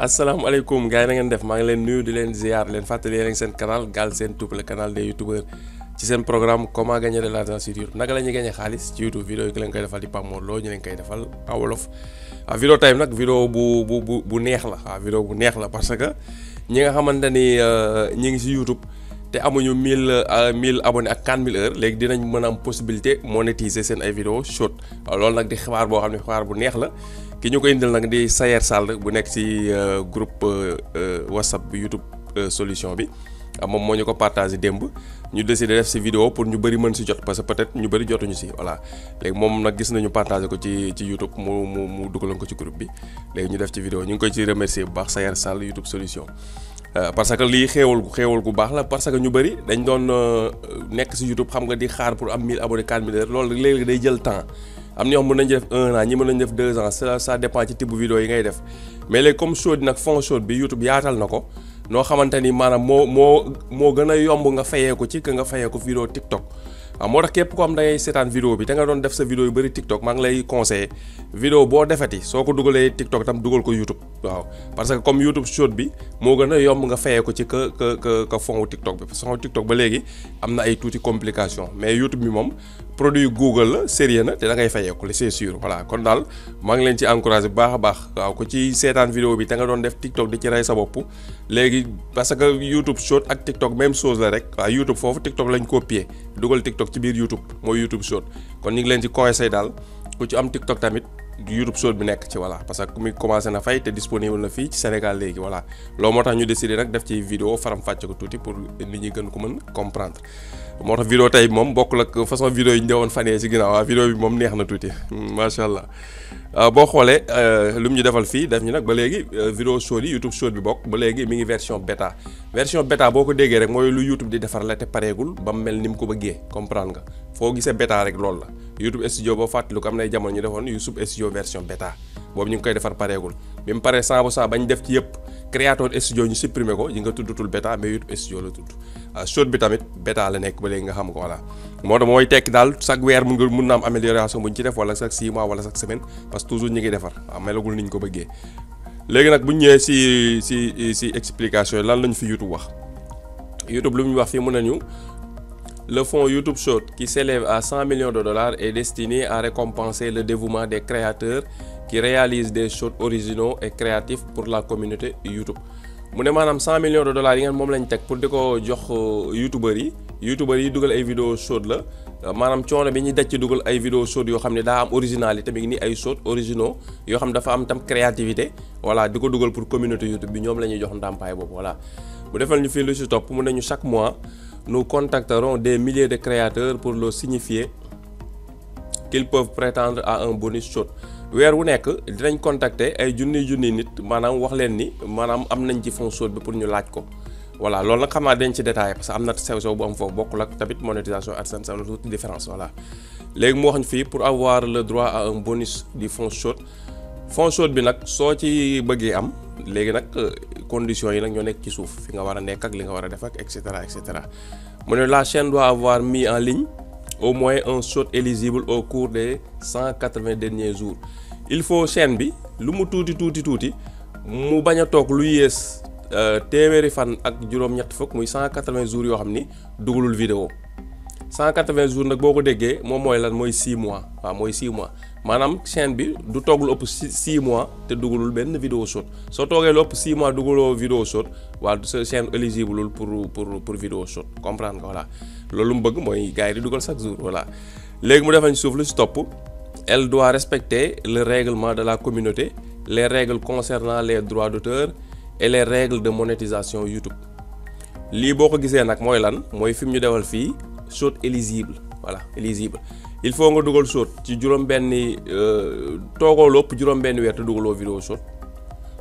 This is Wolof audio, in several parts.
asalaamaaleykum gars yi na ngeen def maa ngi leen nuyu di leen ziar leen fàttali yéen seen canal Galsen Tube le canal des youtubeurs ci seen programme comment gagner de l'argent sur YouTube naka la ñuy gagner xaalis ci YouTube vidéo yi leen koy defal di Pape Mor Lo ñu leen koy defal en wolof. Vidéo time nag vidéo bu neex la vidéo bu neex la parce que ñi nga xamante ni ñi ngi si YouTube te amuñu 1000 abonnés ak 4000 heures léegi dinañ mën a am possibilité monétiser seen ay vidéo short loolu nag di xibaar boo xam ne xibaar bu neex la. ki ñu ko indil nag di Sayer Sall bu nekk ci groupe WhatsApp bu YouTube solution bi moom moo ñu ko partagé démb ñu décidé def ci vidéo pour ñu bëri mën ci jot parce que peut-être ñu bëri jotuñu ci voilà léegi moom nag gis nañu partagé ko ci YouTube mu dugaloon ko ci groupe bi léegi ñu def ci vidéo ñu ngi koy ci remercier bu baax Sayer Sall YouTube solution parce que lii xéewal gu baax la parce que ñu bëri dañ doon nekk ci YouTube xam nga di xaar pour am 1000 abonnés 4000 heures loolu léegi day jël temps. am na ñoo xam mën nañu def 1 an ñi mën nañu def 2 ans ça dépend ci type vidéo yi ngay def mais léegi comme short nag fond short bi YouTube yaatal na ko noo xamante ni maanaam moo gën a yomb nga fayee ko ci que nga fayee ko vidéo TikTok waaw moo tax képp ko am da ngay seetaan vidéo bi te nga doon def sa vidéo yu bëri TikTok maa ngi lay conseiller vidéo boo defeti soo ko dugalee TikTok tam dugal ko YouTube waaw parce que comme YouTube short bi moo gën a yomb nga fayee ko ci que fond TikTok bi parce que fond TikTok ba léegi am na ay tuuti complication mais YouTube bi moom produit Google la sérieux na te da ngay fayeeku la c'est sûr voilà kon daal maa ngi leen ci encouragé bu baax a baax waaw ko ci seetaan vidéo bi te nga doon def TikTok di ci rey sa bopp léegi parce que YouTube short ak TikTok même chose la rek waaw YouTube foofu TikTok lañ copier dugal TikTok ci biir YouTube mooy YouTube short kon ñu ngi leen ci conseil daal ku ci am TikTok tamit YouTube short bi nekk ci voilà parce que mi commencé na fay te disponible na fii ci Sénégal léegi voilà loolu moo tax ñu décidé nag def ci vidéo faram fàcce ko tuuti pour nit ñi gën ko mën comprendre moo tax vidéo tey moom bokkul ak façon vidéo yi ñu defoon fan yee ci ginnaaw waaw vidéo bi moom neex na tuuti macha allah boo xoolee lu mu ñu defal fii def ñu nag ba léegi vidéo short yi YouTube short bi bokk ba léegi mi ngi version bêta boo ko déggee rek mooy lu YouTube di defar la te pareegul ba mu mel ni mu ko bëggee comprendre nga foo gisee bêta rek loolu la YouTube studio boo fàttali ko am nay jamono ñu defoon YouTube studio version bêta boobu ñu ngi koy defar pareegul bi mu paree 100% bañ def ci yëpp Creator studio ñu supprimer ko yi nga tuddutul bêta mais YouTube studio la tudd short bi tamit bêta la nekk ba léegi nga xam ko voilà moo tax mooy tekki daal chaque weer mun na am amélioration bu ñu ci def wala chaque 6 mois wala chaque semaine parce que toujours ñu ngi defar waaw melagul ni ñu ko bëggee léegi nag bu ñu ñëwee si explication yi lan lañu fi YouTube wax YouTube lu mu wax fii mun nañu le fonds YouTube Short qui s'élève à 100 millions de dollars est destiné à récompenser le dévouement des créateurs qui réalisent des shorts originaux et créatifs pour la communauté YouTube mu ne maanaam 100 millions de dollars yi ngeen moom lañ teg pour di ko jox youtubeurs yi dugal ay vidéo short la maanaam coono bi ñuy daj ci dugal ay vidéo short yoo xam ne daa am originalité mi ngi ni ay short originaux yoo xam ne dafa am tam créativité voilà di ko dugal pour communauté YouTube bi ñoom la ñuy jox ndàmpaay boobu voilà bu defal ñu fii lu ci topp mu ne ñu chaque mois nous contacterons des milliers de créateurs pour leur signifier qu'ils peuvent prétendre à un bonus short weer wu nekk dinañ contacter ay junni nit maanaam wax leen ni maanaam am nañ ci fonds short bi pour ñu laaj ko voilà loolu nag xam naa dañ ci détaillé parce que am na sew bu am foofu bokkul ak tamit monétisation AdSense am na tuuti différence voilà léegi mu wax ñu fii pour avoir le droit à un bonus du fonds short bi nag soo ci bëggee am léegi nag conditions yi nag ñoo nekk ci suuf fi nga war a nekk ak li nga war a def ak et cetera mu ne la chaîne doit avoir mis en ligne au moins un short éligible au cours des 180 derniers jours il faut chaîne bi lu mu tuuti mu bañ a toog lu yées téeméeri fan ak juróom-ñett fukk muy 180 jours yoo xam ni dugalul vidéo 180 jours nag boo ko déggee moom mooy lan mooy 6 mois waaw mooy 6 mois maanaam chaîne bi du toog lu ëpp 6 mois te dugalul benn vidéo short soo toogee lu ëpp 6 mois dugaloo vidéo short waaw sa chaîne éligible pour vidéo short comprendre nga voilà loolu mu bëgg mooy gars yi di dugal chaque jour voilà léegi mu defañ suuf lu ci topp elle doit respecter le règlement de la communauté les règles concernant les droits d'auteur et les règles de monétisation YouTube lii boo ko gisee nag mooy lan mooy fi mu ñu defal fii short éligible voilà éligible il faut nga dugal short ci juróom-benni toogoo lépp juróom-benni weer te dugaloo vidéo short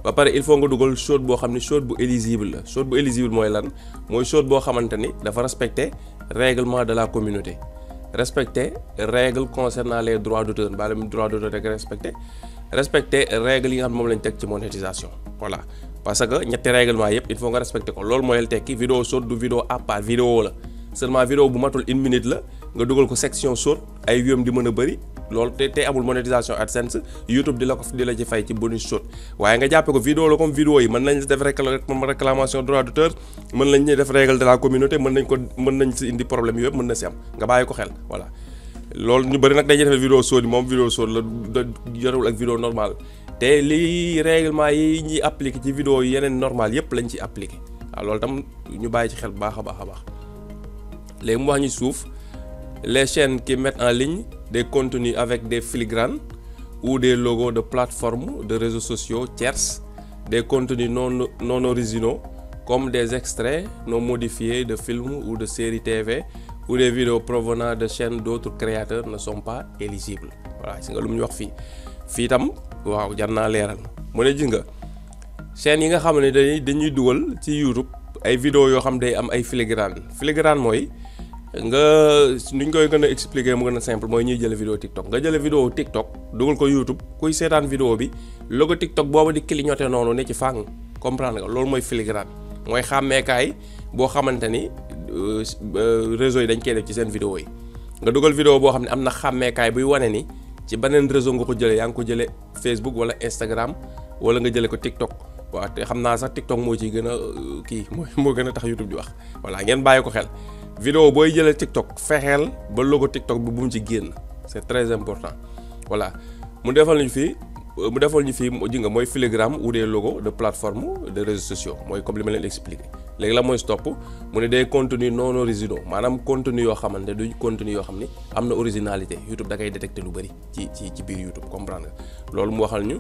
ba pare il faut nga dugal short boo xam ne short bu éligible la short bu éligible mooy lan mooy short boo xamante ni dafa respecter règlement de la communauté respecter règles concernant les droits d'auteur mbaa les droits d'auteur rek respecter règles yi nga xam ne moom lañ teg ci monétisation voilà parce que ñetti règlement yëpp il faut nga respecter ko loolu mooy tekki vidéo short du vidéo à part vidéo la seulement vidéo bu matul 1 minute la nga dugal ko section short ay viewam di mën a bëri loolu te amul monétisation AdSense YouTube di la ci fay ci bonus short waaye nga jàppe ko vidéo la comme vidéo yi mën nañ def réclamation droit d'auteur mën nañ def règle de la communauté mën nañ si indi problème yooyu mën na si am nga bàyyi ko xel voilà. loolu ñu bëri nag dañuy defee vidéo short moom vidéo short la yorewul ak vidéo normal te lii règlement yi ñuy appliqué ci vidéo yi yeneen normal yépp lañ ci appliqué waaw loolu tam ñu bàyyi ci xel bu baax a baax léegi mu wax ñu suuf les chaînes qui mettent en ligne des contenus avec des filigranes ou des logos de plateformes de réseaux sociaux tierces, des contenus non originaux comme des extraits non modifiés de films ou de séries TV ou des vidéos provenant de chaînes d'autres créateurs ne sont pas éligibles. Voilà, si nga lu mu ñu wax fii tam waaw jar naa leeral mu ne gis nga chaînes yi nga xam ne dañuy dugal ci YouTube ay vidéos yoo xam day am ay filigrane mooy nga nuñ koy gën a expliquer mu gën a simple mooy ñuy jële vidéo TikTok nga jële vidéo TikTok dugal ko YouTube kuy seetaan vidéo bi logo TikTok boobu di clignoter noonu ne ci fàng comprendre nga loolu mooy filigrane mooy xàmmeekaay boo xamante ni réseau yi dañ koy def ci seen vidéo yi nga dugal vidéo boo xam ne am na xàmmeekaay buy wane ni ci beneen réseau nga ko jëlee yaa ngi ko jële Facebook wala Instagram wala nga jële ko TikTok waaw te xam naa sax TikTok moo ciy gën a kii moo gën a tax YouTube di wax voilà ngeen bàyyi ko xel vidéo booy jëlee TikTok fexeel ba logo TikTok bi bu mu ci génn c'est très important voilà mu defal ñu fii ji nga mooy filigrane ou des logos de plateforme de réseaux sociaux mooy comme li ma leen expliqué léegi la mooy stop mu ne des contenus non originaux maanaam contenu yoo xamante du contenu yoo xam ni am na originalité YouTube da koy détecté lu bëri ci biir YouTube comprendre nga loolu mu waxal ñu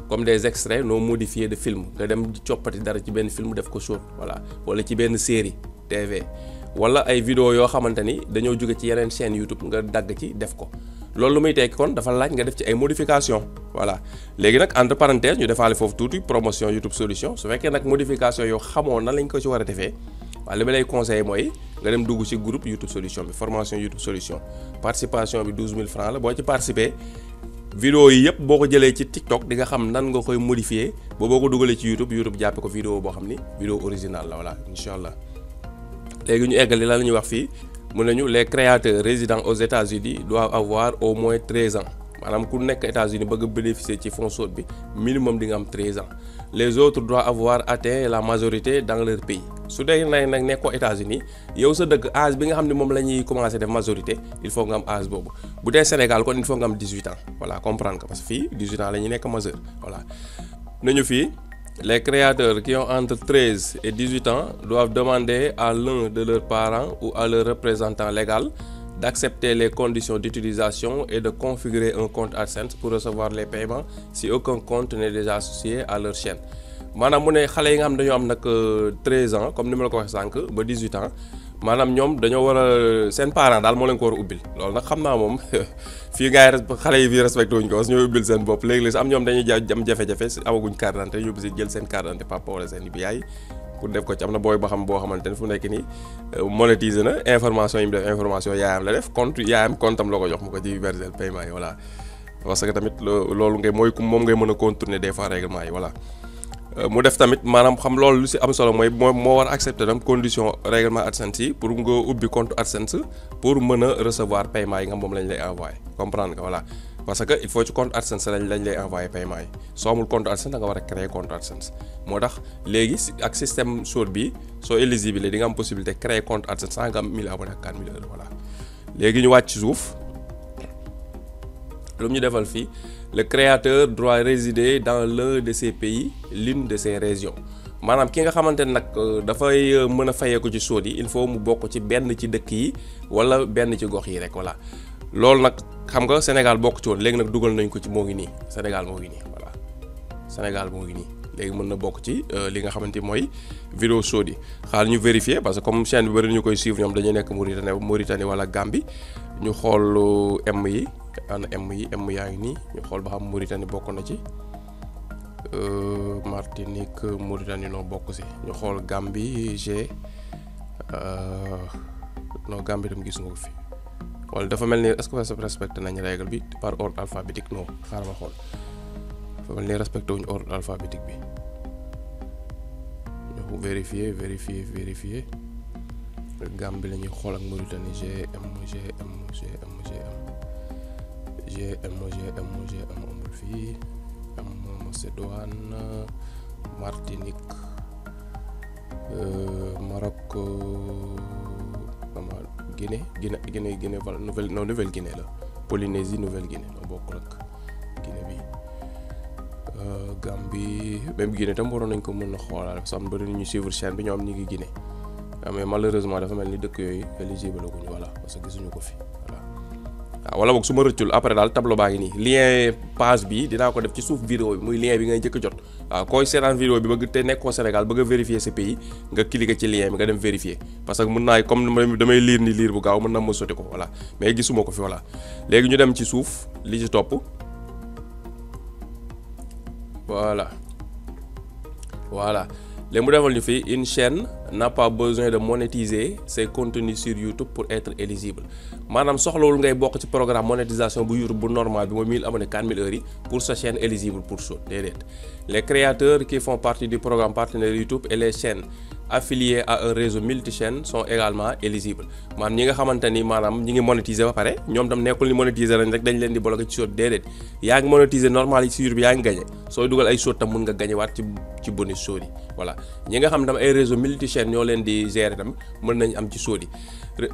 comme des extraits non modifiés de film nga dem coppati dara ci benn film def ko short voilà wala ci benn série TV wala ay vidéo yoo xamante ni dañoo jóge ci yeneen chaîne YouTube nga dagg ci def ko loolu lu muy tekki kon dafa laaj nga def ci ay modification voilà léegi nag entre parenthèses ñu defaale foofu tuuti promotion YouTube solution su fekkee nag modification yoo xamoo nan lañ ko ci war a defee waaye li ma lay conseillé mooy nga dem dugg ci groupe YouTube solution bi formation YouTube solution participation bi 12 000 francs la boo ci participer vidéo yi yëpp boo ko jëlee ci TikTok di nga xam nan nga koy modifier boo ko dugalee ci YouTube jàppe ko vidéo boo xam ni vidéo originale la voilà incha allah léegi ñu eggali la ñuy wax fii mun nañu les créateurs résidant aux États-Unis doivent avoir au moins 13 ans maanaam ku nekk États-Unis bëgg a bénéficier ci fonds SOD bi minimum di nga am 13 ans les autres doivent avoir atteint la majorité dans leur pays su dee nag nekkoo États-Unis yow sa dëkk âge bi nga xam ne moom la ñuy commencer def majorité il faut nga am âge boobu bu dee Sénégal kon il faut nga am 18 ans voilà comprendre que parce que fii 18 ans la ñuy nekk majeur voilà nañu fii. Les créateurs qui ont entre 13 et 18 ans doivent demander à l'un de leurs parents ou à leur représentant légal d'accepter les conditions d'utilisation et de configurer un compte AdSense pour recevoir les paiements si aucun compte n'est déjà associé à leur chaîne. maanaam mu ne xale yi nga xam dañoo am nag 13 ans comme ni ma la ko waxee sànq ba 18 ans maanaam ñoom dañoo war a seen parent daal moo leen ko war a ubbil loolu nag xam naa moom fii gars yi xale yi fii respecté wuñ ko parce que ñoo ubbil seen bopp léegi-léegi am ñoom dañuy am jafe-jafe si amaguñ carte d'identité yóbbu si jël seen carte d'identité papa wala seen bi yaay pour def ko ci am na booy boo xamante ne fu nekk nii monétiser na information yi mu def information yaayam la def compte yaayam compte am la ko jox mu ko ci verser paiement yi voilà parce que tamit loolu ngay mooy moom ngay mën a contourner des fois règlement yi voilà mu def tamit maanaam xam loolu lu si am solo mooy moo war a accepter tam condition règlement AdSense yi pour nga ubbi compte AdSense pour mën a recevoir paiement yi nga moom lañ lay envoyé comprendre nga voilà parce que il faut ci compte AdSense lañ lay envoyé paiement yi soo amul compte AdSense da nga war a créer compte AdSense moo tax léegi ak système SOD bi soo éligible di nga am possibilité créer compte AdSense sans nga am 1000 abonnés ak 4000 euros voilà léegi ñu wàcc ci suuf lu mu ñu defal fii le créateur doit résider dans l'un de ces pays l'une de ces régions maanaam ki nga xamante ne nag dafay mën a fayeeku ci SOD yi il faut mu bokk ci benn ci dëkk yi wala benn ci gox yi rek voilà loolu nag xam nga Sénégal bokk ci woon léegi nag dugal nañ ko ci moo ngi nii Sénégal moo ngi nii voilà Sénégal moo ngi nii léegi mën na bokk ci li nga xamante mooy vidéo SOD yi xaar ñu vérifier parce que comme chaîne bi bari ñu koy suivre ñoom dañuy nekk Mauritanie wala Gambie ñu xool M yi ana M yaa ngi nii ñu xool ba xam Mauritanie bokk na ci Martinique Mauritanie noo bokk si ñu xool Gambie G non Gambie tam gis nga ko fi wala dafa mel ni est-ce que respecté nañ règle bi par ordre alphabétique non xaaral ma xool dafa mel ni respecté wuñ ordre alphabétique bi ñu vérifier Gambie la ñuy xool ak Mauritanie GM amul fii am Macédoine, Martinique, Maroc, Guinée voilà Nouvelle-Guinée la Polynésie Nouvelle-Guinée la bokk nag Guinée bi Gambie même Guinée tam waroon nañ ko mën a xoolaal parce que am bëri ñu suivre chaîne bi ñoom ñi ngi Guinée mais malheureusement dafa mel ni dëkk yooyu éligible la guñu voilà parce que gisuñu ko fi voilà. waaw wala boog su ma rëccul après daal tableau baa ngi nii lien page bi dinaa ko def ci suuf vidéo bi muy lien bi ngay njëkk a jot waaw koy seetaan vidéo bi bëgg te nekkoo Sénégal bëgg a vérifier ce pays nga cliquer ci lien bi nga dem vérifier parce que mën naa comme damay lire bu gaaw mën na ma sotti ko voilà mais gisuma ko fi voilà. léegi ñu dem ci suuf li ci topp voilà léegi mu defal ñu fii une chaîne n'a pas besoin de monétiser ses contenus sur YouTube pour être éligible maanaam soxlawul ngay bokk ci programme monétisation bu YouTube bu normal bi mooy 1000 abonnés 4000 heures yi pour sa chaîne éligible pour SHOT déedéet. Les créateurs qui font partie du programme partenaire YouTube et les chaînes affiliées à un réseau multi-chaînes sont également éligibles maanaam ñi nga xamante ni maanaam ñi ngi monétiser ba pare ñoom tam nekkul ni monétiser lañ rek dañ leen di bloqué ci SHOT déedéet yaa ngi monétiser normal yi ci YouTube yaa ngi gagné sooy dugal ay SHOT tam mun nga gagné waat ci bonus SHOT yi voilà ñi nga xam tam ay réseau multi-chaînes ñoo leen di gérer tam mën nañ am ci SHOT yi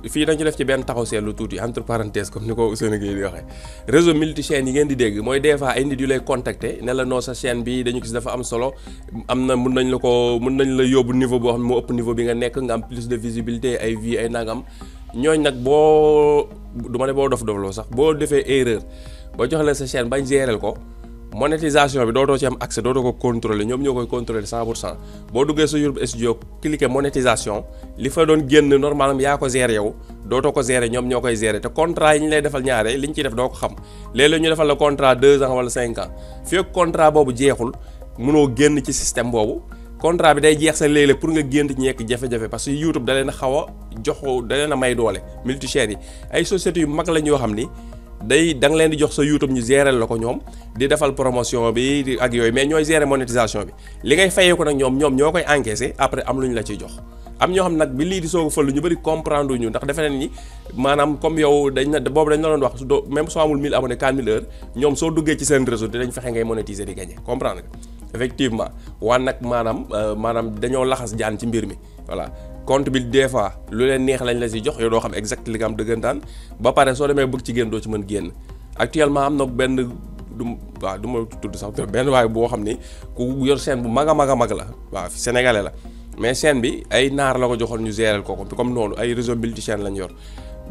fii dañ ci def ci benn taxaw seetlu tuuti entre parenthèses comme ni ko Ousseynou Gueye di waxee réseau multi-chaînes yi ngeen di dégg mooy des fois ay nit yu lay contacter ne la non sa chaîne bi dañu gis dafa am solo am na mën nañ la yóbbu niveau boo xam ne moo ëpp niveau bi nga nekk nga am plus de visibilité ay vues ay nangam ñooñ nag boo du ma ne boo dof-dofloo sax boo defee erreur ba jox la sa chaîne bañ gérer ko monétisation bi dootoo ci am accès dootoo ko contrôler ñoom ñoo koy contrôler 100% boo duggee sa YouTube Studio cliquer monétisation li fa doon génn normalement yaa ko gérer yow dootoo ko gérer ñoom ñoo koy gérer te contrat yi ñu lay defal ñaare li ñu ciy def doo ko xam léeg-léeg ñu defal la contrat 2 ans wala 5 ans fii ak contrat boobu jeexul mënoo génn ci système boobu contrat bi day jeex sa léeg-léeg pour nga génn ci ñekk jafe-jafe parce que YouTube da leen a xaw a jox da leen a may doole multi-chaînes yi ay sociétés yu mag lañ yoo xam ni da nga leen di jox sa YouTube ñu gérer la ko ñoom di defal promotion bi ak yooyu mais ñooy gérer monétisation bi li ngay fayee ko nag ñoom ñoo koy encaisser après am lu ñu la ciy jox am ñoo xam nag bi lii di soog a fël ñu bëri comprendre ñu ndax defe nañ ni maanaam comme yow boobu dañ la doon wax même soo amul 1000 abonnés 4000 heures ñoom soo duggee ci seen réseau dinañ fexe ngay monétiser di gagner comprendre nga effectivement waan nag maanaam dañoo laxas jaan ci mbir mi voilà compte bi des fois lu leen neex lañ la si jox yow doo xam exact li nga am dëggantaan ba pare soo demee bëgg ci génn doo ci mën génn actuellement am na benn du ma tudd sax benn waaye boo xam ni ku yor chaîne bu mag a mag la waaw sénégalais la mais chaîne bi ay naar la ko joxoon ñu gérer ko comme noonu ay réseau multi-chaîne lañ yor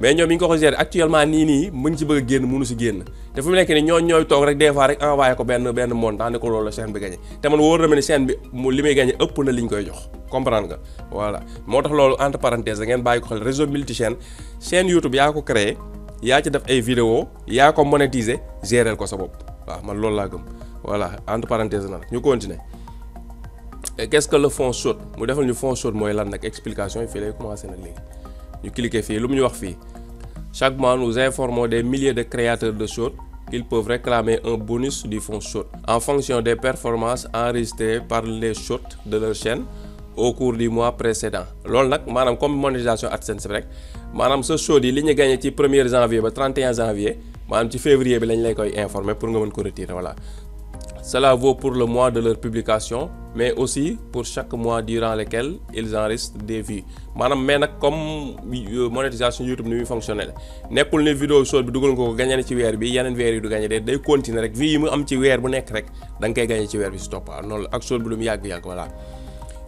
mais ñoom yi ñu ko gérer actuellement nii mu ngi ci bëgg a génn mënu si génn te fu mu nekk ni ñooy toog rek des fois rek envoyé ko benn montant ne ko loolu la chaîne bi gagné te man wóor na ma ne chaîne bi li muy gagné ëpp na li ñu koy jox comprendre nga voilà moo tax loolu entre parenthèse da ngeen bàyyi ko xel réseau multi-chaîne chaîne YouTube yaa ko créé yaa ci def ay vidéo yaa ko monétiser gérer ko sa bopp waaw man loolu laa gëm voilà entre parenthèse na nag ñu continuer qu'est-ce que le fonds SHOT mu defal ñu fonds SHOT mooy lan nag explication yi fii lay commencer nag léegi ñu cliquer fii lu mu ñu wax fii chaque mois nous informons des milliers de créateurs de SHOT qu'ils peuvent réclamer un bonus du fonds SHOT en fonction des performances enregistrées par les SHOT de leur chaîne au cours du mois précédent loolu nag maanaam comme monétisation AdSense bi rek maanaam sa SHOT yi li ñu gagné ci 1er janvier ba 31 janvier maanaam ci février bi lañ lay koy informer pour nga mën ko retirer voilà. Cela vaut pour le mois de leur publication mais aussi pour chaque mois durant lequel ils enregistrent des vues maanaam mais nag comme monétisation YouTube ni muy fonctionner nekkul ne vidéo SHOT bi dugal nga ko gagné na ci weer bi yeneen weer yi du gagné day continuer rek vues yi mu am ci weer bu nekk rek da nga koy gagné ci weer bi si topp noonu la ak SHOT bi lu mu yàgg-yàgg voilà.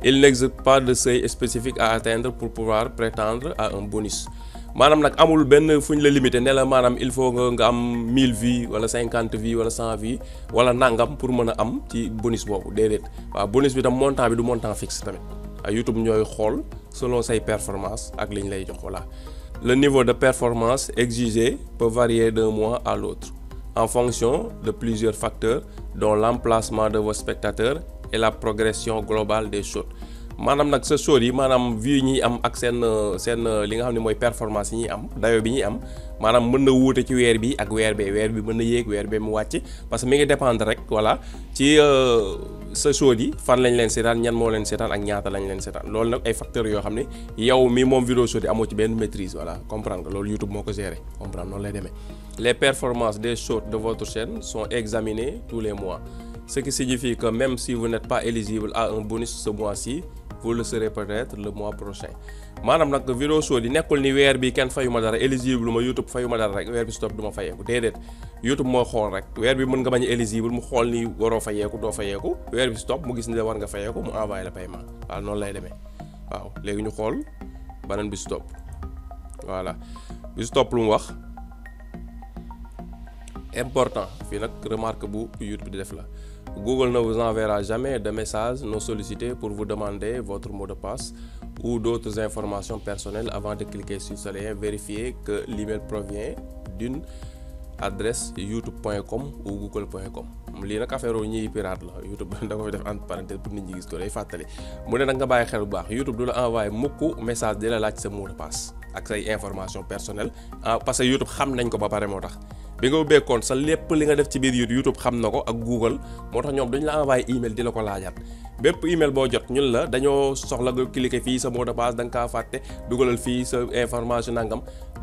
Il n'existe pas de seuil spécifique à atteindre pour pouvoir prétendre à un bonus maanaam nag amul benn fu ñu la limité ne la maanaam il faut nga am 1000 vues wala 50 vues wala 100 vues wala nangam pour mën a am ci bonus boobu déedéet waaw bonus bi tam montant bi du montant fixe tamit ay YouTube ñooy xool selon say performance ak li ñu lay jox voilà. Le niveau de performance exigé peut varier d'un mois à l'autre en fonction de plusieurs facteurs dont l'emplacement de vos spectateurs et la progression globale des SHOT maanaam nag sa show yi maanaam vue yi ñuy am ak seen li nga xam ne mooy performance yi ñuy am dayo bi ñuy am maanaam mën na wuute ci weer bi ak weer bi mën na yéeg weer bee mu wàcc parce que mi ngi dépendre rek voilà ci sa show yi fan lañ leen seetaan ñan moo leen seetaan ak ñaata lañ leen seetaan loolu nag ay facteurs yoo xam ne yow mi moom vidéo show yi amoo ci benn maîtrise voilà comprendre nga loolu YouTube moo ko gérer comprendre noonu lay demee. Les performances des shows de votre chaîne sont examinées tous les mois ce qui signifie que même si vous n'êtes pas éligible à un bonus ce mois-ci vous le serez peut-être le mois prochain maanaam nag vidéo show di nekkul ni weer bi kenn fayu ma dara éligible ma YouTube fayu ma dara rek weer bi stop du ma fayeeku déedéet YouTube moo xool rek weer bi mën nga bañ a éligible mu xool ni waroo fayeeku doo fayeeku weer bi stop mu gis ni la war nga fayeeku mu envoyé la paiement waaw noonu lay demee waaw léegi ñu xool beneen bi stop voilà bi stop lu mu wax important fii nag remarque bu YouTube di def la Google ne vous enverra jamais de messages non sollicités pour vous demander votre mot de passe ou d'autres informations personnelles avant de cliquer sur ce lien. Vérifiez que l'email provient d'une adresse youtube.com ou google.com lii nag affaire ñiy pirate la YouTube da ko fi def entre parenthèse pour nit ñi gis ko day fàttali mu ne nag nga bàyyi xel bu baax YouTube du la envoyé mukk message di la laaj sa mot de passe ak say informations personnelles parce que YouTube xam nañ ko ba pare moo tax bi nga ubbee compte sa lépp li nga def ci biir YouTube xam na ko ak Google moo tax ñoom dañu la envoyé email di la ko laajaat bépp email boo jot ñun la dañoo soxla nga cliquer fii sa mot de passe da nga kaa fàtte dugalal fii sa information nangam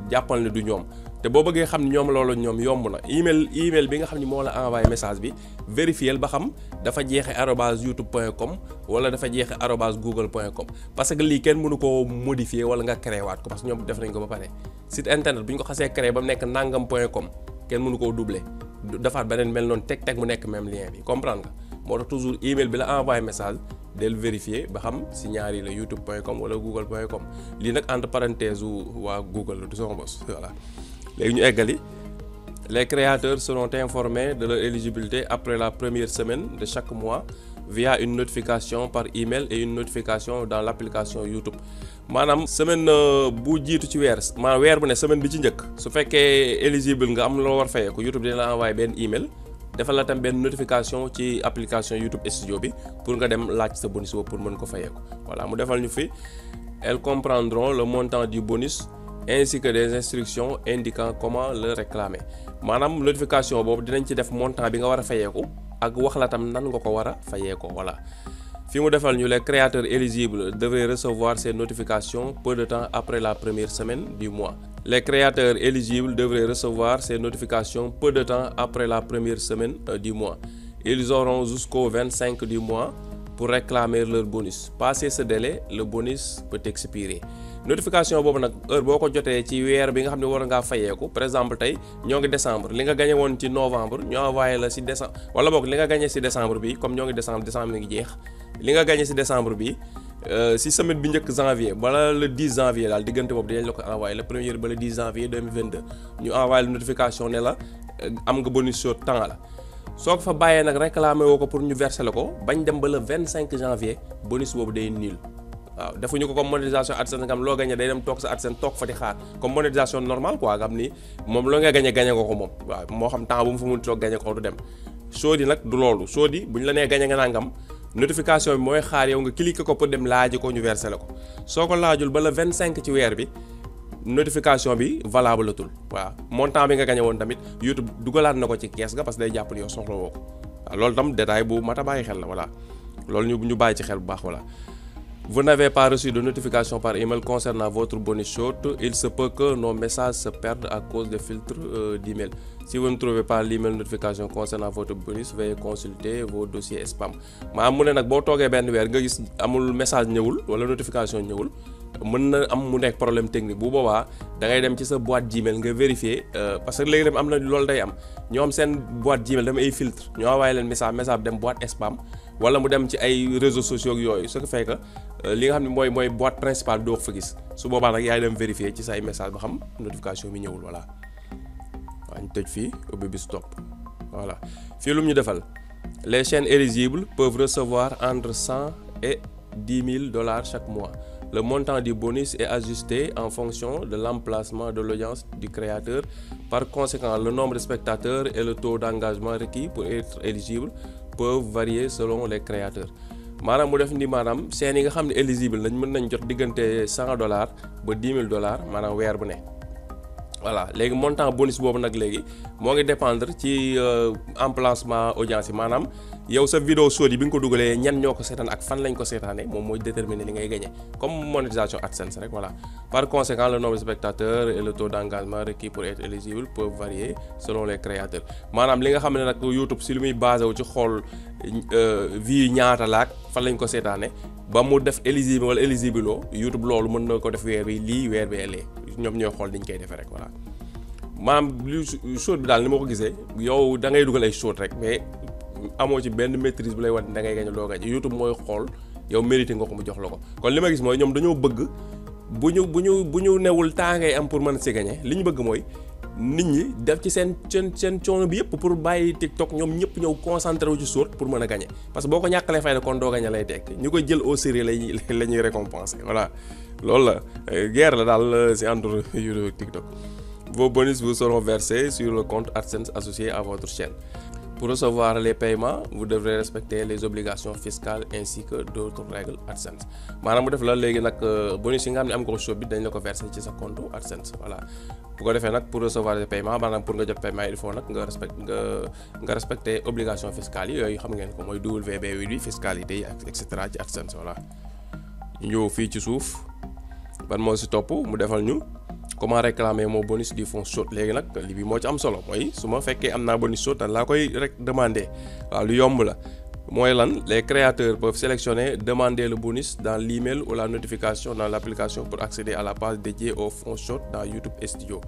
jàppal ne du ñoom te boo bëggee xam ne ñoom loolu ñoom yomb na email bi nga xam ne moo la envoyé message bi vérifier ba xam dafa jeexe @youtube.com wala dafa jeexe @google.com parce que lii kenn mënu koo modifier wala nga créé waat ko parce que ñoom def nañ ko ba pare site internet bu ñu ko xasee créé ba mu nekk nangam.com kenn mënu koo doubler defaat beneen mel noonu teg mu nekk même lien bi comprendre nga moo tax toujours email bi la envoyé message del vérifier ba xam si ñaari la youtube.com wala google.com lii nag entre parenthèse waa Google la du sama bos voilà léegi ñu eggali les créateurs seront informés de leur éligibilité après la première semaine de chaque mois via une notification par email et une notification dans l'application YouTube maanaam semaine bu jiitu ci maanaam weer bu ne semaine bi ci njëkk su fekkee éligible nga am loo war fayee ko YouTube dina la envoyer benn email defal la tam benn notification ci application YouTube Studio bi pour nga dem laaj sa bonus boobu pour mën ko fayee ko voilà mu defal ñu fi elles comprendront le montant du bonus ainsi que des instructions indiquant comment le réclamer maanaam notification boobu dinañ ci def montant bi nga war a fayeeku ak wax la tam nan nga ko war a fayeeko voilà fi mu defal ñu les créateurs éligibles devraient recevoir ces notifications peu de temps après la première semaine du mois. Les créateurs éligibles devraient recevoir ces notifications peu de temps après la première semaine du mois. Ils auront jusqu'au 25 du mois pour réclamer leur bonus. Passé ce délai, le bonus peut expirer. Notification boobu nag heure boo ko jotee ci weer bi nga xam ne war ngaa fayeeku par exemple tey ñoo ngi décembre li nga gagné woon ci novembre ñu envoyé la si décembre wala boog li nga gagné si décembre bi comme ñoo ngi décembre mi ngi jeex li nga gagné si décembre bi si semaine bi njëkk janvier bala le 10 janvier daal diggante boobu dinañ la ko envoyé le premier ba le 10 janvier 2022 ñu envoyé la notification ne la am nga bonus sur temps la soo ko fa bàyyee nag réclamé woo ko pour ñu verser la ko bañ dem ba le 25 janvier bonus boobu day nul. waaw defuñu ko comme monétisation AdSense nga xam loo gagné day dem toog sa AdSense toog fa di xaar comme monétisation normale quoi nga xam ni moom loo nga gagné nga ko moom waaw moo xam temps bu mu fa mun toog gagné ko du dem Sodi nag du loolu Sodi bu ñu la nee gagné nga nangam notification bi mooy xaar yow nga cliquer ko pour dem laaji ko ñu versé la ko soo ko laajul ba le 25 ci weer bi notification bi valable la tul waaw montant bi nga gagné woon tamit YouTube dugalaat na ko ci kees ga parce que day jàpp ni yow soxla woo ko waaw loolu tam détail bu mat a bàyyi xel la voilà loolu ñu bàyyi ci xel bu baax voilà. Vous n'avez pas reçu de notification par email concernant votre bonus short. Il se peut que nos messages se perdent à cause des filtres d'email. Si vous ne trouvez pas l'email notification concernant votre bonus, veuillez consulter vos dossiers spam. maanaam mu ne nag boo toogee benn weer nga gis amul message ñëwul wala notification ñëwul mën na am mu nekk problème technique bu boobaa da ngay dem ci sa boîte Gmail nga vérifier parce que léegi dem am na loolu day am ñoom seen boîte Gmail dama ay filtre ñoo envoyé leen message bi dem boîte spam wala mu dem ci ay réseaux sociaux yooyu ce qui fait que li nga xam ne mooy boîte principale doo fa gis su boobaa nag yaay dem vérifier ci say message ba xam notification bi ñëwul voilà waaw ñu tëj fii ubbi bi stop voilà fii lu mu ñu defal les chaînes éligibles peuvent recevoir entre 100 et $10,000 chaque mois. Le montant du bonus est ajusté en fonction de l'emplacement de l'audience du créateur. Par conséquent, le nombre de spectateurs et le taux d'engagement requis pour être éligible peuvent varier selon les créateurs. maanaam mu def ni maanaam chaînes yi nga xam ne éligible nañ mën nañ jot diggante $100 ba $10,000 maanaam weer bu ne. voilà léegi montant bonus boobu nag léegi moo ngi dépendre ci emplacement audience yi maanaam yow sa vidéo short yi bi nga ko dugalee ñan ñoo ko seetaan ak fan lañ ko seetaanee moom mooy déterminer li ngay gagné comme monétisation AdSense rek voilà. par conséquent le nombre de spectateurs et le taux d'engagement requis pour être éligible peuvent varier selon les créateurs maanaam li nga xam ne nag YouTube si li muy basé wu ci xool vie ñaata laak fan lañ ko seetaanee ba mu def éligible wala éligible loo YouTube loolu mën na ko def weer bi lii weer bee lee ñoom ñooy xool niñ koy defee rek voilà. maanaam lu short bi daal ni ma ko gisee yow da ngay dugal ay short rek mais amoo ci benn maîtrise bu lay wan da ngay gañ doo gañ YouTube mooy xool yow mérité nga ko mu jox la ko kon li ma gis mooy ñoom dañoo bëgg bu ñu newul temps ngay am pour mën si gagné li ñu bëgg mooy nit ñi def ci seen coono bi yëpp pour bàyyi TikTok ñoom ñëpp ñëw concentré wu ci short pour mën a gagné parce que boo ko ñàkkalee fay kon doo gagné lay tekk ñu koy jël au sérieux la ñuy récompenser voilà loolu la guerre la daal c'est entre YouTube ak TikTok. Vos bonus vous seront versés sur le compte AdSense associé à votre chaîne. Pour recevoir les paiements, vous devrez respecter les obligations fiscales ainsi que d'autres règles AdSense maanaam mu def la léegi nag bonus yi nga xam ne am nga ko shop bi dañ la ko verser ci sa compte AdSense voilà. bu ko defee nag pour recevoir les paiements maanaam pour nga jot paiement il faut nag nga respecter obligations fiscales yi yooyu xam ngeen ko mooy WB8 bi fiscalité yi et cetera ci AdSense voilà. ñu ñëw fii ci suuf ban moo si topp mu defal ñu. comment réclamer mon bonus du fonds short léegi nag li bi moo ci am solo mooy su ma fekkee am naa bonus short dan laa koy rek demander waaw lu yomb la mooy lan les créateurs peuvent sélectionner demander le bonus dans l'email ou la notification dans l'application pour accéder à la page dédiée au fonds short dans YouTube Studio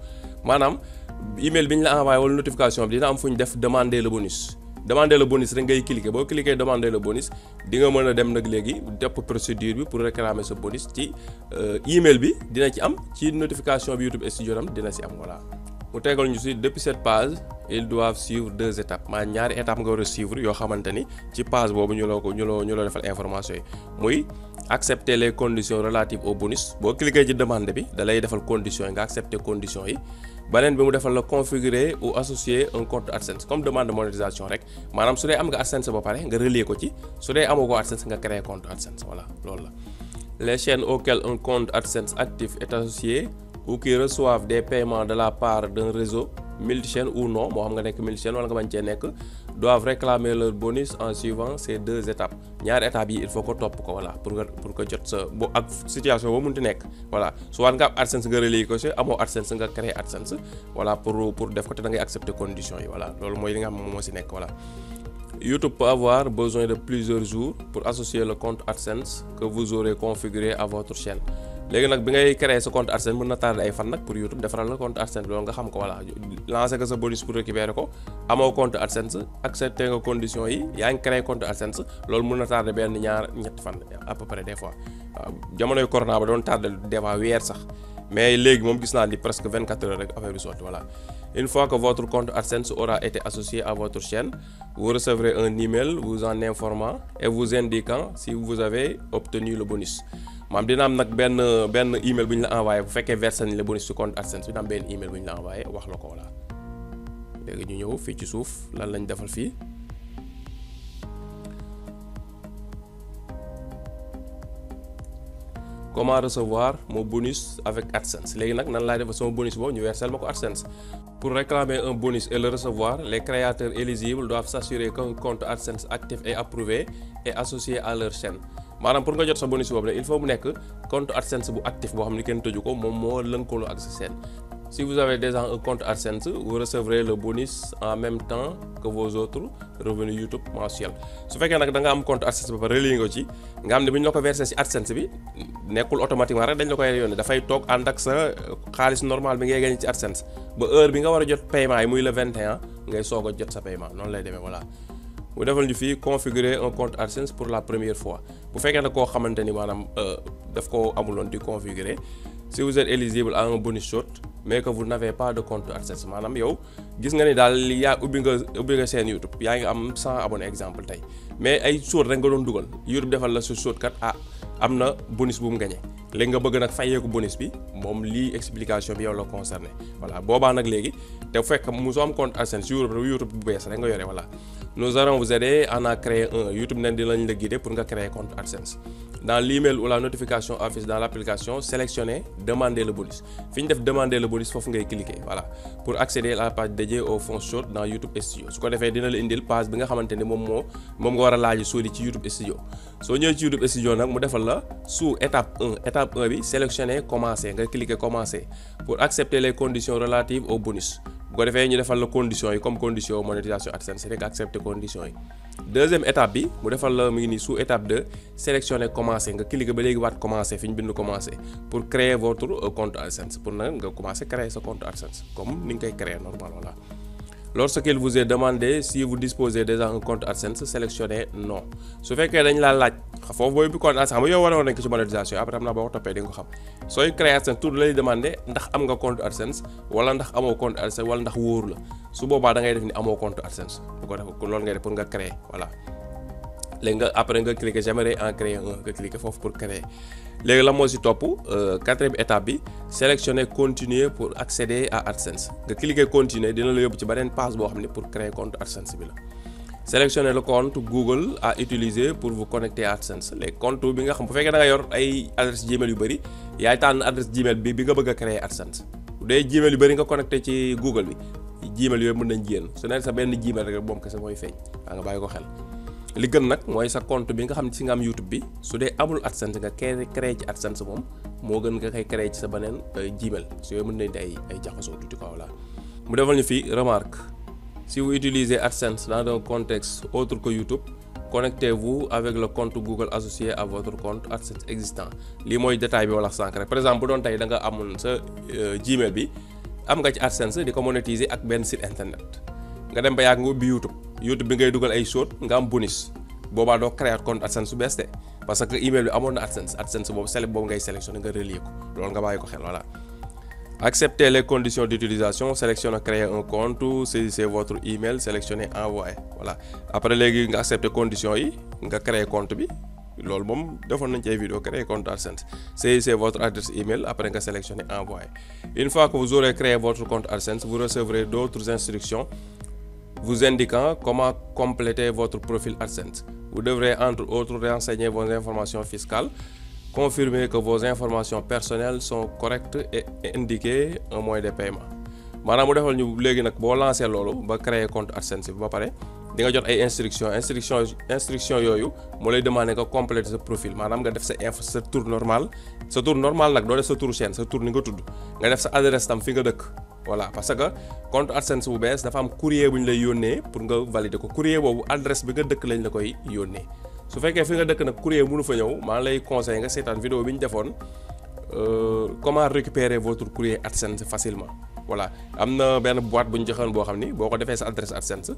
maanaam email bi ñu la envoyé wala notification bi dina am fu ñu def demander le bonus demander le bonus rek ngay cliquer boo cliquer demander le bonus di nga mën a dem nag léegi topp procédure bi pour réclamer ce bonus ci email bi dina ci am ci notification bi YouTube Studio tam dina ci am voilà. mu tegal ñu ci depuis cette page ils doivent suivre 2 étapes maanaam ñaari étapes nga war a suivre yoo xamante ni ci page boobu ñu la defal information yi muy accepter les conditions relatives au bonus boo cliquer ci demande bi da lay defal conditions yi nga accepter conditions yi. beneen bi mu defal la configurer ou associer un compte AdSense comme demande de monétisation rek maanaam su dee am nga AdSense ba pare nga relier ko ci su dee amoo ko AdSense nga créer compte AdSense voilà loolu la. les chaînes auxquelles un compte AdSense actif est associé ou qui reçoivent des paiements de la part d'un réseau multichaîne ou non moo xam nga nekk multichaîne wala nga bañ cee nekk doivent réclamer leur bonus en suivant ces 2 étapes ñaari étapes yi il faut que topp ko voilà pour que jot sa bo ak situation boo mënti nekk voilà soit nga am AdSense nga relier ko ci amoo AdSense nga créer AdSense voilà pour def ko te da ngay accepter conditions yi voilà loolu mooy li nga xam ne moo ci nekk voilà. YouTube peut avoir besoin de plusieurs jours pour associer le compte AdSense que vous aurez configuré à votre chaîne. léegi nag bi ngay créer sa compte AdSense mën na tardé ay fan nag pour YouTube defaral la compte AdSense loolu nga xam ko voilà lancer nga sa bonus pour récupérer ko amoo compte AdSense accepté nga conditions yi yaa ngi créer compte AdSense loolu mën na tardé benn ñetti fan à peu près des fois waaw jamonoy corona ba doon tardé des fois weer sax mais léegi moom gis naa ni presque 24 heures rek affaire bi sotti voilà. Une fois que votre compte AdSense aura été associé à votre chaîne, vous recevrez un email vous en informant et vous indiquant si vous avez obtenu le bonus. maanaam dina am nag benn email bu ñu la envoyé bu fekkee versé nañ le bonus ci compte AdSense bi dina am benn email bu ñu la envoyé wax la ko voilà. léegi ñu ñëw fii ci suuf lan lañ defal fii. Comment recevoir mon bonus avec AdSense léegi nag nan laay defal sama bonus boobu ñu versel ma ko AdSense. Pour réclamer un bonus et le recevoir, les créateurs éligibles doivent s'assurer qu'un compte AdSense actif est approuvé et associé à leur chaîne. maanaam pour nga jot sa bonus boobu nag il faut mu nekk compte AdSense bu actif boo xam ni kenn tëju ko moom moo lëkkaloo ak sa chaîne. Si vous avez déjà un compte AdSense, vous recevrez le bonus en même temps que vos autres revenus YouTube mensuels. su fekkee nag da nga am compte AdSense ba pare relier nga ci nga xam ne bu ñu la ko versé ci AdSense bi nekkul automatiquement rek dañ la koy yónnee dafay toog ànd ak sa xaalis normal bi ngay gagné ci AdSense ba heure bi nga war a jot paiement yi muy le 21 ngay soog a jot sa paiement noonu lay demee voilà. mu defal ñu fii configurer un compte AdSense pour la première fois bu fekkee nag koo xamante ni maanaam daf ko amuloon di configurer si vous êtes éligible à un bonus short mais que vous n'avez pas de compte AdSense maanaam yow gis nga ni daal yaa ubbi nga seen YouTube yaa ngi am 100 abonnés exemple tey mais ay short rek nga doon dugal YouTube defal la sa short kat am na bonus bu mu gagné léegi nga bëgg nag fayeeku bonus bi moom lii explication bi yow la concerné voilà boobaa nag léegi te fekk mu soo am compte AdSense YouTube bu bees rek nga yore voilà nous allons vous aider à en créer un. YouTube nen dinañ la guider pour nga créer compte AdSense. Dans l'email ou la notification affiche dans l'application, sélectionnez demander le bonus. Fi ñu def demander le bonus foofu ngay cliquer voilà pour accéder à la page dédiée aux fonds chauds dans YouTube Studio. su ko defee dina la indil page bi nga xamante ni moom nga war a laaj sóori ci YouTube Studio. soo ñëwee ci YouTube Studio nag mu defal la sous étape 1 bi sélectionnez commencer nga cliquer commencer pour accepter les conditions relatives au bonus. bu ko defee ñu defal la conditions yi comme condition monétisation AdSense rek accepter conditions yi. deuxième étape bi mu defal la mu ngi nii sous étape 2 sélectionner commencer nga cliquer ba léegi waat commencer fi ñu bind commencer pour créer votre compte AdSense pour na nga commencer créer sa compte AdSense comme ni nga koy créer normal voilà. Lorsqu'il vous est demandé si vous disposez déjà un compte AdSense sélectionnez non su fekkee dañ laa laaj foofu booy bi compte AdSense xam nga yow wane woon nañ ko ci monétisation après am naa boo ko toppee di nga ko xam sooy créer AdSense tout lay demandé ndax am nga compte AdSense wala ndax amoo compte AdSense wala ndax wóoru la su boobaa da ngay def ni amoo compte AdSense bu ko def loolu ngay def pour nga créer voilà. léegi nga après nga cliquer j'aimerais en créer un nga cliquer foofu pour créer léegi la moo si topp quatrième étape bi sélectionner continuer pour accéder à AdSense nga cliquer continuer dina la yóbbu ci beneen page boo xam ne pour créer compte AdSense bi la. sélectionner le compte Google à utiliser pour vous connecter à AdSense léegi compte bi nga xam bu fekkee da nga yor ay adresse Gmail yu bëri yaay tànn adresse Gmail bi nga bëgg a créer AdSense bu dee Gmail yu bëri nga connecté ci Google bi Gmail yooyu mën nañ génn su nekk sa benn Gmail rek moom kese mooy feeñ waa nga bàyyi ko xel. li gën nag mooy sa compte bi nga xam ne si nga am YouTube bi su dee amul AdSense nga créé ci AdSense moom moo gën nga koy créé ci sa beneen Gmail su yooyu mën nañ di ay jaxasoo tuuti quoi voilà. mu defal ñu fii remarque si vous utilisez AdSense dans un contexte autre que YouTube connectez-vous avec le compte Google associé à votre compte AdSense existant lii mooy détail bi wala sànq rek par exemple bu doon tey da nga amoon sa Gmail bi am nga ci AdSense di ko monétiser ak benn site internet nga dem ba yàgg nga ubbi YouTube bi ngay dugal ay short nga am bonus boobaa doo créer compte AdSense su bees de parce que email bi amoon na AdSense boobu ngay sélectionner nga relier ko loolu nga bàyyi ko xel voilà. Acceptez les conditions d'utilisation sélectionnez créer un compte saisissez votre email sélectionnez envoyer voilà après léegi nga accepter conditions yi nga créer compte bi loolu moom defoon nañ ci ay vidéo créer compte AdSense saisissez votre adresse email après nga sélectionnez envoyer. Une fois que vous aurez créé votre compte AdSense vous recevrez d'autres instructions vous indiquant comment compléter votre profil AdSense. Vous devrez entre autres renseigner vos informations fiscales, confirmer que vos informations personnelles sont correctes et indiquer un moyen de paiement. maanaam mu defal ñu léegi nag boo lancé loolu ba créer compte AdSense bi ba pare di nga jot ay instruction yooyu moo lay demander nga compléter sa profil maanaam nga def sa tour normal nag doo def sa tour chaîne sa tour ni nga tudd nga def sa adresse tam fi nga dëkk. voilà parce que compte AdSense bu bees dafa am courrier bu ñu lay yónnee pour nga valider ko courrier boobu adresse bi nga dëkk lañ la koy yónnee su fekkee fi nga dëkk nag courrier mënu fa ñëw maa lay conseiller nga seetaan vidéo bi ñu defoon comment récupérer votre courrier AdSense facilement voilà am na benn boîte bu ñu joxoon boo xam ni boo ko defee sa adresse AdSense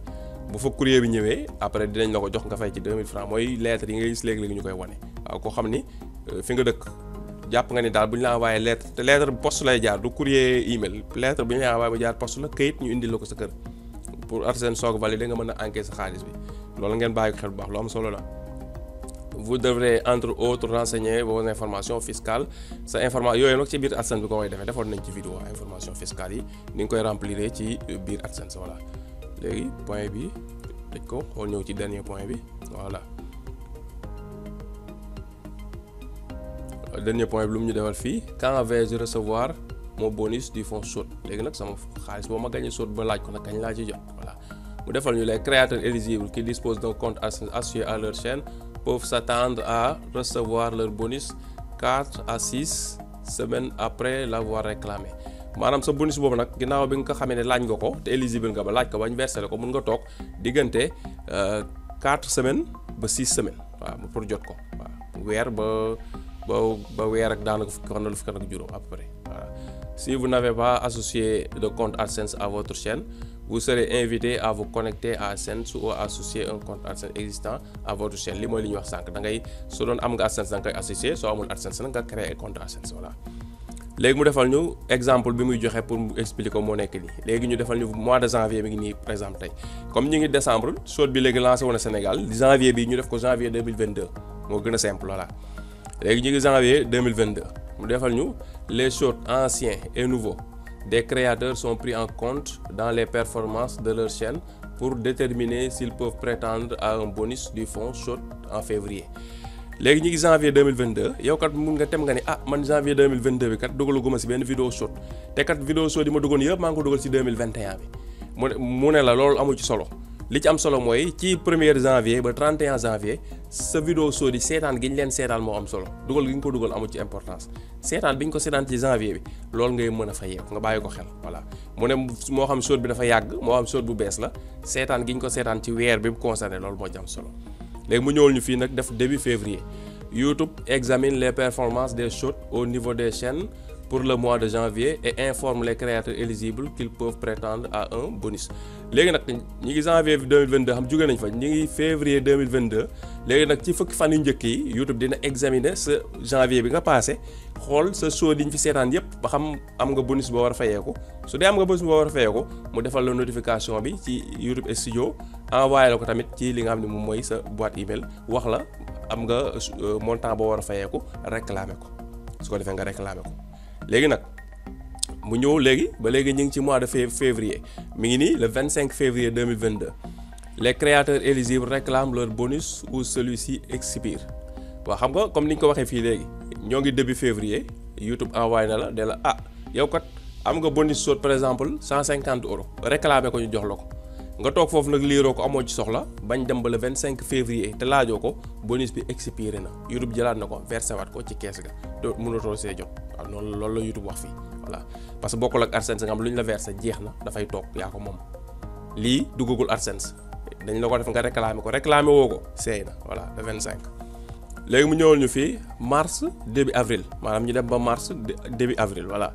bu fa courrier bi ñëwee après dinañ la ko jox nga fay ci 2000 francs mooy lettre yi ngay gis léegi-léegi ñu koy wane waaw koo xam ni fi nga dëkk jàpp nga ni daal bu ñu la envoyé lettre te lettre poste lay jaar du courrier email lettre bu ñu la envoyé ba jaar poste la këyit ñu indil la ko sa kër pour AdSense soog validé nga mën a encaisser sa xaalis bi loolu ngeen bàyyi ko xel bu baax lu am solo la. Vous devrez entre autres renseigner vos informations fiscales sa information yooyu nag ci biir AdSense bi ko koy defee defoon nañ ci vidéo information fiscale yi ni nga koy remplir ci biir AdSense voilà léegi point bi tëj ko xool ñëw ci dernier point bi voilà. Dernier point bi lu mu ñu defal fii quand vais-je recevoir mon bonus du fonds chaude léegi nag sama xaalis boo ma gagné chaude ba laaj ko nag kañ laa ci jot voilà mu defal ñu les créateurs éligibles qui disposent d'un compte AdSense associé à leur chaîne peuvent s'attendre à recevoir leur bonus 4 à 6 semaines après l'avoir réclamé maanaam sa bonus boobu nag ginnaaw bi nga ko xamee ne laaj nga ko te éligible nga ba laaj ko ba ñu versé la ko mun nga toog diggante 4 semaines ba 6 semaines waaw pour jot ko waaw weer ba weer ak daanaka fukki fan lu fukki ak juróom à peu près voilà. Si vous n'avez pas associé de compte AdSense à votre chaîne vous serez invité à vous connecter à AdSense ou à associer un compte AdSense existant à votre chaîne li mooy li ñuy wax sànq da ngay su doon am nga AdSense da nga koy associer soo amul AdSense nag nga créer compte AdSense voilà. léegi mu defal ñu exemple bi muy joxe pour mu expliquer ko moo nekk nii léegi ñu defal ñu mois de janvier mi ngi nii par exemple tey comme ñu ngi décembre chaude bi léegi lancé woon na Sénégal janvier bi ñu def ko janvier 2022 moo gën a simple voilà. léegi ñu ngi janvier 2022 mu defal ñu les chaudes anciens et nouveaux des créateurs sont pris en compte dans les performances de leur chaîne pour déterminer s'ils peuvent prétendre à un bonus du fonds SHOT en février. léegi ñu ngi janvier 2022 yow kat mun nga tem nga ni man janvier 2022 bi kat dugalaguma si benn vidéo SHOT te kat vidéo SHOT yi ma duggoon yëpp maa ngi ko dugal si 2021 bi mu ne la loolu amu ci solo li ci am solo mooy ci 1er janvier ba 31 janvier sa vidéo SHOT yi seetaan gi ñu leen seetaan moo am solo dugal gi nga ko dugal amu ci importance seetaan bi ñu ko seetaan ci janvier bi loolu ngay mën a fayeeku nga bàyyi ko xel voilà mu ne moo xam SHOT bi dafa yàgg moo xam SHOT bu bees la seetaan gi ñu ko seetaan ci weer bi mu concerné loolu moo ci am solo. léegi mu ñëwul ñu fii nag def début février YouTube examine les performances des SHOT au niveau des chaînes pour le mois de janvier et informe les créateurs éligibles qu'ils peuvent prétendre à un bonus. léegi nag ñi ngi janvier 2022 xam jóge nañ fa ñi ngi février 2022 léegi nag ci fukki fan yu njëkk yi YouTube dina examiner sa janvier bi nga passé xool sa SHOT yi ñu fi seetaan yépp ba xam am nga bonus boo war a fayeeku su dee am nga bonus boo war a fayeeku mu defal la notification bi ci YouTube Studio envoyé la ko tamit ci li nga xam ne moom mooy sa boîte email wax la am nga montant boo war a fayeeku réclamer ko su ko defee nga réclamer ko léegi nag mu ñëw léegi ba léegi ñu ngi ci mois de février mi ngi nii le 25 février 2022 les créateurs éligibles réclament leur bonus ou celui-ci expire waaw xam nga comme ni ñu ko waxee fii léegi ñoo ngi début février YouTube envoyé na la de la yow kat am nga bonus SHOT par exemple 150 euros réclamer ko ñu jox la ko nga toog foofu nag liiroo ko amoo ci soxla bañ dem ba le 25 février te laajoo ko bonus bi expiré na YouTube jëlaat na ko versé waat ko ci kees ga te mënatoo see jot waaw noonu loolu la YouTube wax fii voilà parce que bokkul ak AdSense nga xam lu ñu la versé jeex na dafay toog yaa ko moom lii duggagul AdSense dañ la ko def nga réclamé woo ko seey na voilà le 25. léegi mu ñëwal ñu fii mars début avril maanaam ñu dem ba mars début avril voilà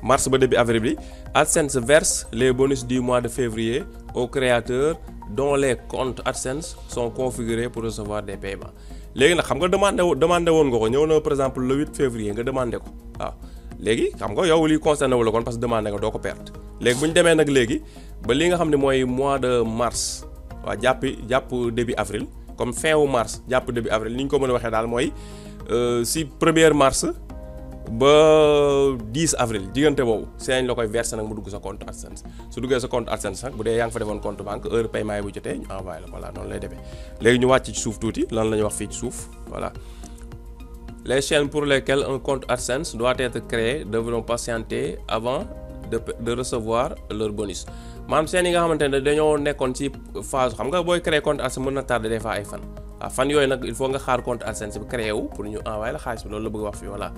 mars ba début avril bi AdSense verse les bonus du mois de février aux créateurs dont les comptes AdSense sont configurés pour recevoir des paiements. léegi nag xam nga demandé woon nga ko ñëw na par exemple le 8 février nga demandé ko waaw léegi xam nga yow lii concerné wu la kon parce que demandé nga doo ko perte léegi bu ñu demee nag léegi ba li nga xam ne mooy mois de mars waaw jàpp début avril. comme fin wu mars jàpp début avril ni ñu ko mën a waxee daal mooy si 1er mars ba 10 avril diggante boobu seen la koy verser nag mu dugg sa compte AdSense su duggee sa compte AdSense nag bu dee yaa ngi fa defoon compte banque heure paiement yi bu jotee ñu envoyé la voilà noonu lay defee léegi ñu wàcc ci suuf tuuti lan la ñuy wax fii ci suuf voilà. les chaînes pour lesquelles un compte AdSense doit être créé devront patienter avant de recevoir leur bonus maanaam seen yi nga xamante ne dañoo nekkoon ci phase xam nga booy créer compte AdSense mën na tardé des fois ay fan fan yooyu nag il faut nga xaar compte AdSense bi créé wu pour ñu envoyer la xaalis bi loolu la bëgg wax fii voilà.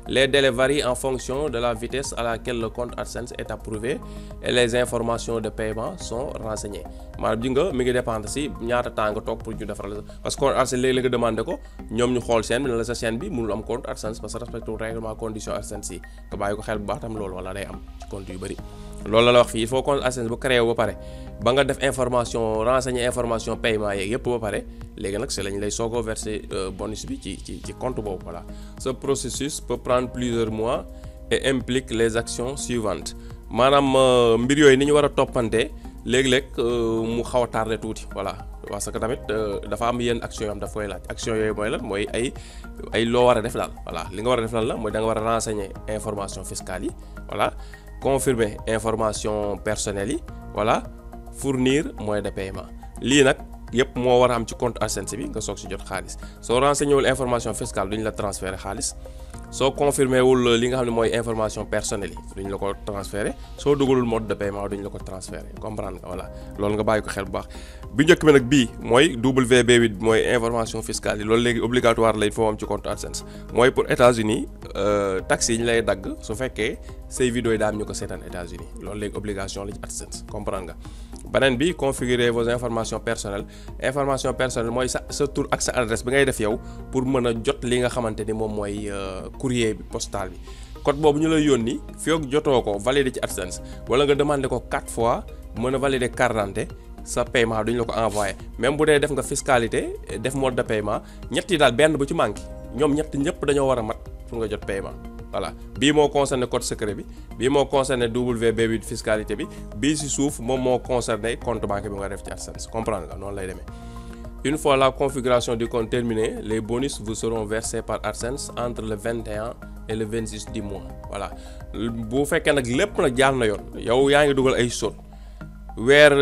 les délais varient en fonction de la vitesse à laquelle le compte AdSense est approuvé et les informations de paiement sont renseignées maanaam ji nga mi ngi dépendre si ñaata temps nga toog pour ñu defaral la parce que compte AdSense léegi la nga demandé ko ñoom ñu xool chaîne bi ne la sa chaîne bi mënul am compte AdSense parce que respecté règlement condition AdSense yi nga bàyyi ko xel bu baax tam loolu wala day am ci compte yu bëri loolu la wax fii il faut compte AdSense bu créé ba pare ba nga def information renseigner information paiement yeeg yëpp ba pare léegi nag c'est lañ lay soog a verser bonus bi ci compte boobu voilà. ce processus peut prendre plusieurs mois et implique les actions suivantes maanaam mbir yooyu ni ñu war a toppante léeg-léeg mu xaw a tardé tuuti voilà parce que tamit dafa am yenn action yoo xam daf koy laaj action yooyu mooy lan mooy ay loo war a def daal voilà li nga war a def lan la mooy da nga war a renseigner information fiscale yi voilà. confirmer information personnelle yi voilà fournir moyen de paiement lii nag yëpp moo war a am ci compte AdSense bi nga soog si jot xaalis soo renseigné wul information fiscale duñ la transférer xaalis soo confirmé wul li nga xam ne mooy information personnelle yi duñ la ko transférer soo dugalul mode de paiement duñ la ko transférer comprendre nga voilà loolu nga bàyyi ko xel bu baax. bi njëkk bi nag bii mooy WB8 mooy information fiscale yi loolu léegi obligatoire lay foo am ci compte AdSense mooy pour États-Unis taxes yi ñu lay dagg su fekkee say vidéo yi daam ñu ko seetaan États-Unis loolu léegi obligation la ci AdSense comprendre nga. beneen bi configurer vos informations personnelles mooy sa tur ak sa adresse bi ngay def yow pour mën a jot li nga xamante ni moom mooy courrier bi postal bi code boobu ñu lay yónni fii ak jotoo ko valider ci AdSense wala nga demandé ko 4 fois mën a valider carte d'identité sa paiement duñ la ko envoyé même bu dee def nga fiscalité def mode de paiement ñett yi daal benn bu ci manqué ñoom ñëpp dañoo war a mat pour nga jot paiement. voilà bii moo concerné code secret bi bii moo concerné WB8 fiscalité bi bii ci suuf moom moo concerné compte banque bi nga def ci AdSense comprendre nga noonu lay demee. une fois la configuration du compte terminée les bonus vous seront versés par AdSense entre le 21 et le 26 du mois voilà bu fekkee nag lépp nag jaar na yoon yow yaa ngi dugal ay SHOT weer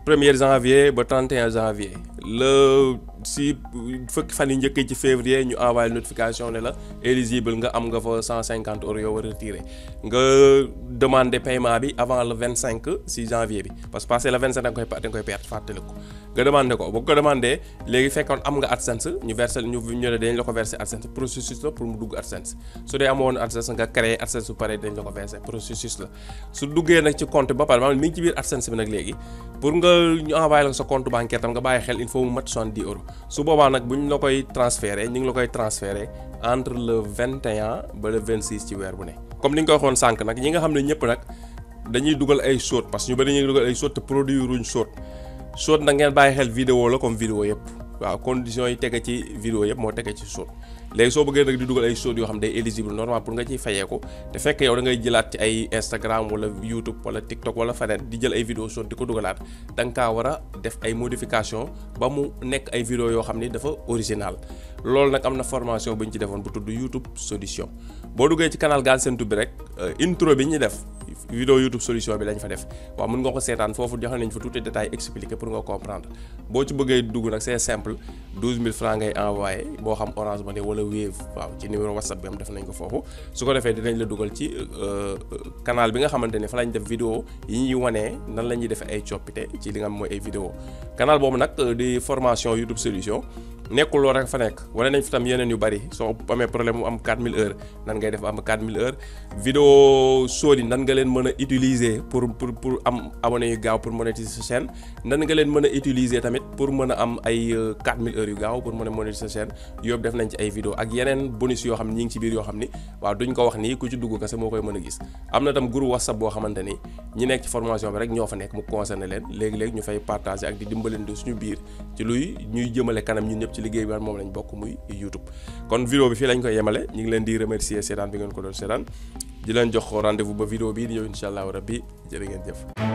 1er janvier ba 31 janvier si fukki fan yi njëkkee ci février ñu envoyé notification ne la éligible nga am nga fa 150 € yoo war a retiré nga demander paiement bi avant le 25 si janvier bi parce que passé le 25 da nga koy perte fàttaliku nga demandé ko boo ko demandé léegi fekkoon am nga AdSense ñu versé ñu ne dañ la ko versé AdSense processus la pour mu dugg AdSense su dee amoon AdSense nga créé AdSense su pare dañ la ko versé processus la su duggee nag ci compte ba pare maanaam mi ngi ci biir AdSense bi nag léegi pour nga ñu envoyé la sa compte bancaire tam nga bàyyi xel il faut mu mat 70 € su boobaa nag bu ñu la koy transféré ñu ngi la koy transféré entre le 21 ba le 26 ci weer bu ne comme ni nga ko waxoon sànq nag ñi nga xam ne ñëpp nag dañuy dugal ay sóot parce que ñu bëri ñu ngi dugal ay sóot te produit ruñ sóot nag ngeen bàyyi xel vidéo la comme vidéo yëpp waaw conditions yi tege ci vidéo yëpp moo tege ci sóot léegi soo bëggee nag di dugal ay sóot yoo xam ne day éligible normal pour nga ciy fayeeku te fekk yow da ngay jëlaat ci ay Instagram wala YouTube wala TikTok wala feneen di jël ay vidéo sóot di ko dugalaat da nga kaa war a def ay modification ba mu nekk ay vidéo yoo xam ni dafa original loolu nag am na formation bu ñu ci defoon bu tudd YouTube solution boo duggee ci canal Galsen Tube bi rek intro bi ñu def vidéo YouTube solution bi lañ fa def waaw mën nga ko seetaan foofu joxe nañ fa tout détail expliqué pour nga comprendre boo ci bëggee dugg nag c'est simple 12 000 francs ngay envoyé boo xam Orange Money wala Wave waaw ci numéro WhatsApp bi am def nañ ko foofu su ko defee dinañ la dugal ci canal bi nga xamante ne fa lañ def vidéo yi ñuy wanee nan la ñuy defee ay coppite ci li nga xam mooy ay vidéo canal boobu nag di formation YouTube solution nekkul loolu rek fa nekk wane nañ fi tam yeneen yu bari soo amee problème mu am 4000 heures nan ngay def am 4000 heures vidéo sóoli nan nga leen mën a utiliser pour am abonné yu gaaw pour monétiser sa chaîne nan nga leen mën a utiliser tamit pour mën a am ay 4000 heures yu gaaw pour mën a monétiser sa chaîne yóbbu def nañ ci ay vidéo ak yeneen bonus yoo xam ne ñi ngi ci biir yoo xam ni waaw duñ ko wax nii ku ci dugg kese moo koy mën a gis am na tam groupe WhatsApp boo xamante ni ñi nekk ci formation bi rek ñoo fa nekk mu concerné leen léegi-léegi ñu fay partager ak di dimbalante suñu biir ci luy ñuy jëmale kanam ñun ñëpp ci liggéey bi moom lañ bokk muy YouTube kon vidéo bi fii lañ koy yemale ñu ngi leen di remercier seetaan bi ngeen ko doon seetaan di leen jox rendez-vous ba vidéo bii di ñëw incha allahu rabbi jërë ngeen jëf